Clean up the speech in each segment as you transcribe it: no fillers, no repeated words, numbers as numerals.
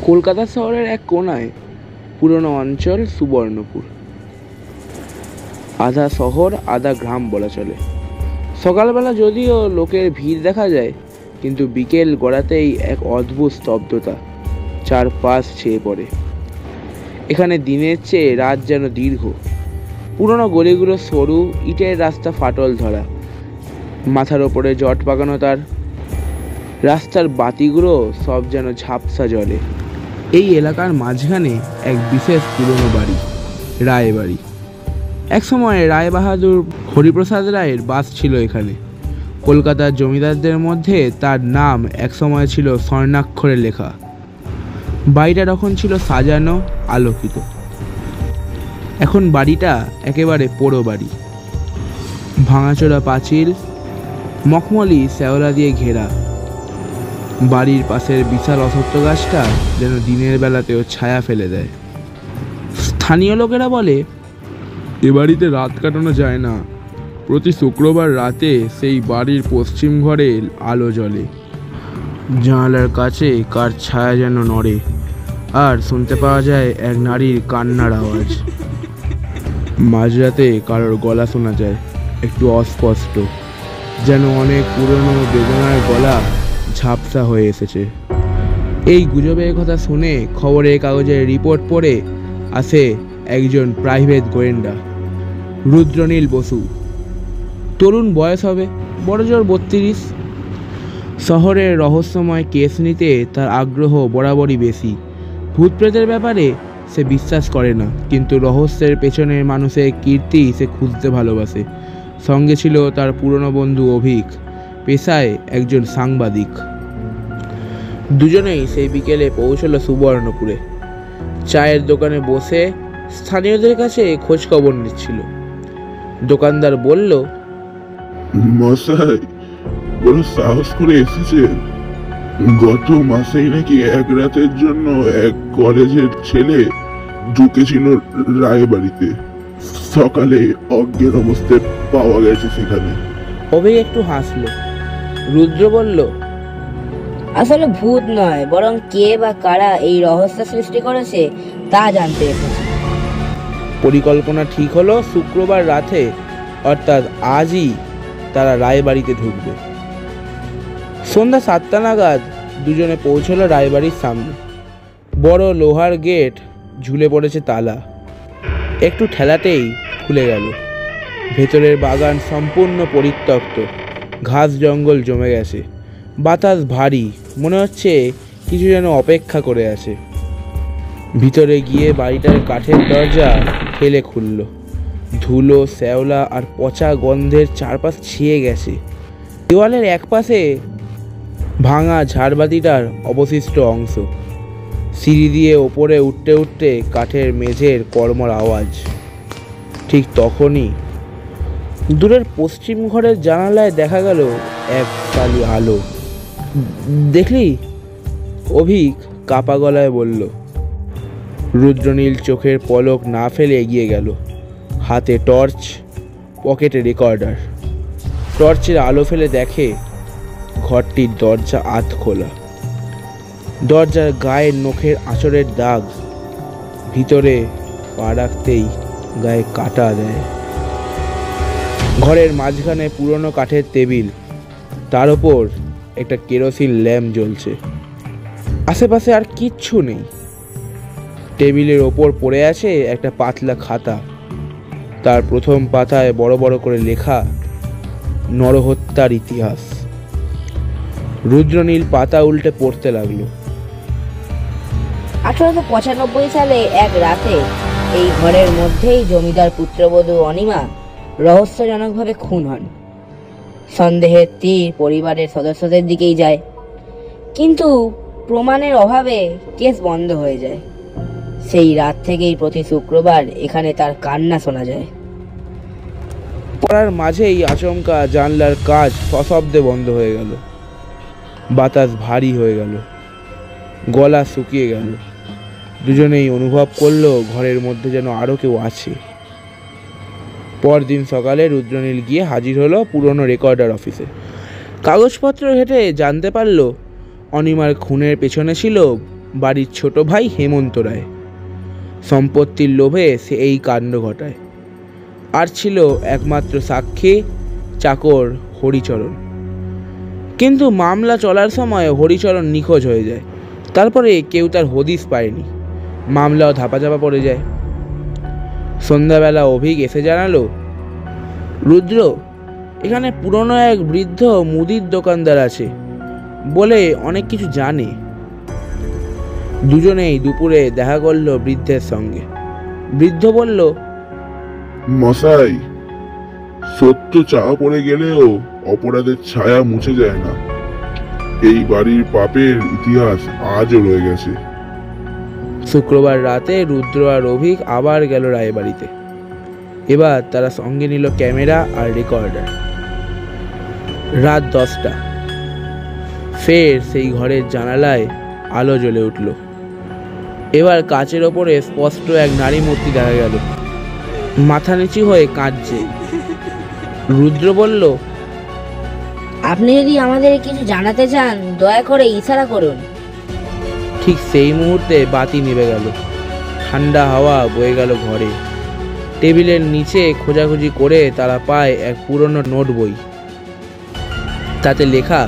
কলকাতা শহরের এক কোণায় পুরনো অঞ্চল সুবর্ণপুর। আধা শহর আধা গ্রাম বলা চলে। সকালবেলা যদিও লোকের ভিড় দেখা যায়, কিন্তু বিকেল গড়াতেই এক অদ্ভুত স্তব্ধতা চারপাশ ছেয়ে পড়ে। এখানে দিনের চেয়ে রাত যেন দীর্ঘ। পুরনো গলিগুলো সরু, ইটের রাস্তা ফাটল ধরা, মাথার ওপরে জট পাকানো তার। রাস্তার বাতিগুলো সব যেন ঝাপসা জলে। এই এলাকার মাঝখানে এক বিশেষ পুরনো বাড়ি, রায় বাড়ি। একসময় রায় বাহাদুর হরিপ্রসাদ রায়ের বাস ছিল এখানে। কলকাতার জমিদারদের মধ্যে তার নাম একসময় ছিল স্বর্ণাক্ষরে লেখা। বাড়িটা তখন ছিল সাজানো, আলোকিত। এখন বাড়িটা একেবারে পোড়ো বাড়ি। ভাঙাচোরা পাঁচিল, মখমলি শ্যাওলা দিয়ে ঘেরা। বাড়ির পাশের বিশাল অশ্বত্থ গাছটা যেন দিনের বেলাতেও ছায়া ফেলে দেয়। স্থানীয় লোকেরা বলে, এ বাড়িতে রাত কাটানো যায় না। প্রতি শুক্রবার রাতে সেই বাড়ির পশ্চিম ঘরে আলো জ্বলে। জানালার কাছে কার ছায়া যেন নড়ে, আর শুনতে পাওয়া যায় এক নারীর কান্নার আওয়াজ। মাঝরাতে কারোর গলা শোনা যায়, একটু অস্পষ্ট, যেন অনেক পুরনো বেদনার গলা ঝাপসা হয়ে এসেছে। এই গুজবের কথা শুনে খবরের কাগজের রিপোর্ট পড়ে আসে একজন প্রাইভেট গোয়েন্দা, রুদ্রনীল বসু। তরুণ বয়স হবে, বড়জোর 32। শহরের রহস্যময় কেস নিতে তার আগ্রহ বরাবরই বেশি। ভূতপ্রেতের ব্যাপারে সে বিশ্বাস করে না, কিন্তু রহস্যের পেছনের মানুষের কীর্তি সে খুঁজতে ভালোবাসে। সঙ্গে ছিল তার পুরনো বন্ধু অভিক, পেশায় একজন সাংবাদিক। দুজনেই সেই বিকেলে পৌঁছলো সুবর্ণপুরে। চায়ের দোকানে বসে স্থানীয়দের কাছে খোঁজ খবর নিচ্ছিল। দোকানদার বলল, মশাই, বড় সাহস করে এসেছেন। গত মাসেই নাকি এক রাতের জন্য এক কলেজের ছেলে ঢুকেছিল রায়বাড়িতে। সকালে অজ্ঞান অবস্থায় পাওয়া গেছে সেখানে। অভিক একটু হাসলো। রুদ্র বলল, আসলে ভূত নয়, বরং কে বা কারা এই রহস্য সৃষ্টি করেছে তা জানতে এসেছে। পরিকল্পনা ঠিক হলো, শুক্রবার রাতে অর্থাৎ আজই তারা রায়বাড়িতে ঢুকবে। সন্ধ্যা 7টা নাগাদ দুজনে পৌঁছলো রায়বাড়ির সামনে। বড় লোহার গেট ঝুলে পড়েছে তালা। একটু ঠেলাতেই খুলে গেল। ভেতরের বাগান সম্পূর্ণ পরিত্যক্ত, ঘাস জঙ্গল জমে গেছে। বাতাস ভারী, মনে হচ্ছে কিছু যেন অপেক্ষা করে আছে। ভিতরে গিয়ে বাড়িটার কাঠের দরজা ঠেলে খুলল। ধুলো, শ্যাওলা আর পচা গন্ধের চারপাশ ছেয়ে গেছে। দেওয়ালের একপাশে ভাঙা ঝাড়বাতিটার অবশিষ্ট অংশ। সিঁড়ি দিয়ে ওপরে উঠতে উঠতে কাঠের মেঝের কর্মর আওয়াজ। ঠিক তখনই দূরের পশ্চিম ঘরের জানালায় দেখা গেল এক কালি আলো। দেখলি? অভিক কাপা গলায় বলল। রুদ্রনীল চোখের পলক না ফেলে এগিয়ে গেল। হাতে টর্চ, পকেটে রেকর্ডার। টর্চের আলো ফেলে দেখে ঘরটির দরজা আধ খোলা। দরজার গায়ে নখের আঁচড়ের দাগ। ভিতরে পা রাখতেই গায়ে কাটা দেয়। ঘরের মাঝখানে পুরনো কাঠের টেবিল, তার ওপর একটা কেরোসিন ল্যাম্প জ্বলছে। আশেপাশে আর কিচ্ছু নেই। টেবিলের ওপর পড়ে আছে একটা পাতলা খাতা। তার প্রথম পাতায় বড় বড় করে লেখা, নরহত্যার ইতিহাস। রুদ্রনীল পাতা উল্টে পড়তে লাগলো। 1895 সালে এক রাতে এই ঘরের মধ্যেই জমিদার পুত্রবধূ অনিমা রহস্যজনকভাবে খুন হন। সন্দেহের তীর পরিবারের সদস্যদের দিকেই যায়, কিন্তু প্রমাণের অভাবে কেস বন্ধ হয়ে যায়। সেই রাত থেকেই প্রতি শুক্রবার এখানে তার কান্না শোনা যায়। পড়ার মাঝেই আচমকা জানলার কাজ সশব্দে বন্ধ হয়ে গেল। বাতাস ভারী হয়ে গেল, গলা শুকিয়ে গেল। দুজনেই অনুভব করলো ঘরের মধ্যে যেন আরো কেউ আছে। পরদিন সকালে রুদ্রনীল গিয়ে হাজির হলো পুরনো রেকর্ডার অফিসে। কাগজপত্র ঘেঁটে জানতে পারল অনিমার খুনের পেছনে ছিল বাড়ির ছোট ভাই হেমন্ত রায়। সম্পত্তির লোভে সে এই কাণ্ড ঘটায়। আর ছিল একমাত্র সাক্ষী চাকর হরিচরণ। কিন্তু মামলা চলার সময় হরিচরণ নিখোঁজ হয়ে যায়। তারপরে কেউ তার হদিশ পায়নি। মামলাও ধাপাচাপা পড়ে যায়। সন্ধ্যাবেলা অভিক এসে জানালো, রুদ্র, এখানে পুরনো এক বৃদ্ধ মুদির দোকানদার আছে, বলে অনেক কিছু জানে। দুজনেই দুপুরে দেখা করলো বৃদ্ধের সঙ্গে। বৃদ্ধ বলল, মশাই, সত্য চাপা পড়ে গেলেও অপরাধের ছায়া মুছে যায় না। এই বাড়ির পাপের ইতিহাস আজও রয়ে গেছে। শুক্রবার রাতে রুদ্র আর অভিক আবার গেল রায়বাড়িতে। এবার তারা সঙ্গে নিল ক্যামেরা আর রেকর্ডার। রাত 10টা। ফের সেই ঘরের জানালায় আলো জ্বলে উঠল। এবার কাচের ওপরে স্পষ্ট এক নারী মূর্তি দেখা গেল, মাথা নিচু হয়ে কাঁদছে। রুদ্র বলল, আপনি যদি আমাদের কিছু জানাতে চান দয়া করে ইশারা করুন। ঠিক সেই মুহূর্তে বাতি নিভে গেল। ঠান্ডা হাওয়া বয়ে গেল ঘরে। টেবিলের নিচে খোঁজাখুঁজি করে তারা পায় এক পুরনো নোট বই। তাতে লেখা,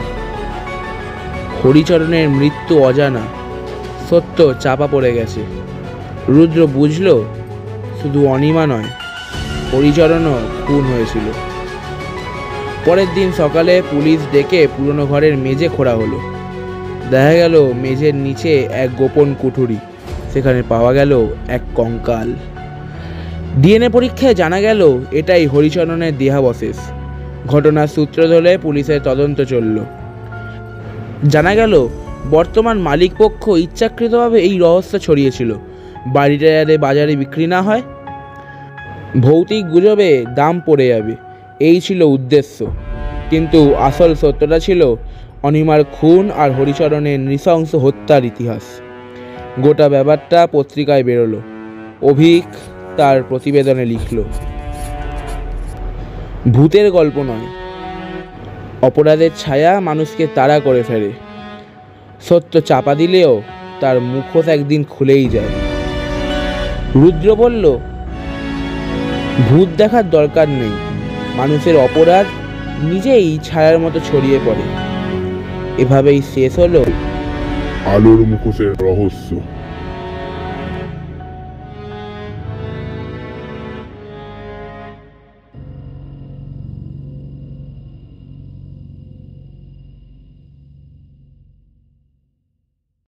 হরিচরণের মৃত্যু অজানা, সত্য চাপা পড়ে গেছে। রুদ্র বুঝল, শুধু অনিমা নয়, হরিচরণও খুন হয়েছিল। পরের দিন সকালে পুলিশ ডেকে পুরনো ঘরের মেঝে খোঁড়া হলো। দেখা গেল মেঝের নিচে এক গোপন কুঠুরি। সেখানে পাওয়া গেল এক কঙ্কাল। ডিএনএ পরীক্ষায় জানা গেল এটাই হরিচরণের দেহাবশেষ। ঘটনার সূত্র ধরে পুলিশের তদন্ত চলল। জানা গেল বর্তমান মালিক পক্ষ ইচ্ছাকৃতভাবে এই রহস্য ছড়িয়েছিল, বাড়িটা যাতে বাজারে বিক্রি না হয়, ভৌতিক গুজবে দাম পড়ে যাবে, এই ছিল উদ্দেশ্য। কিন্তু আসল সত্যটা ছিল অনিমার খুন আর হরিচরণের নৃশংস হত্যার ইতিহাস। গোটা ব্যাপারটা পত্রিকায় বেরোলো। অভিক তার প্রতিবেদনে লিখল, ভূতের গল্প নয়, অপরাধের ছায়া মানুষকে তাড়া করে ফেলে। সত্য চাপা দিলেও তার মুখোশ একদিন খুলেই যায়। রুদ্র বলল, ভূত দেখার দরকার নেই, মানুষের অপরাধ নিজেই ছায়ার মতো ছড়িয়ে পড়ে। এভাবেই শেষ হলো আলোর মুখোশের রহস্য।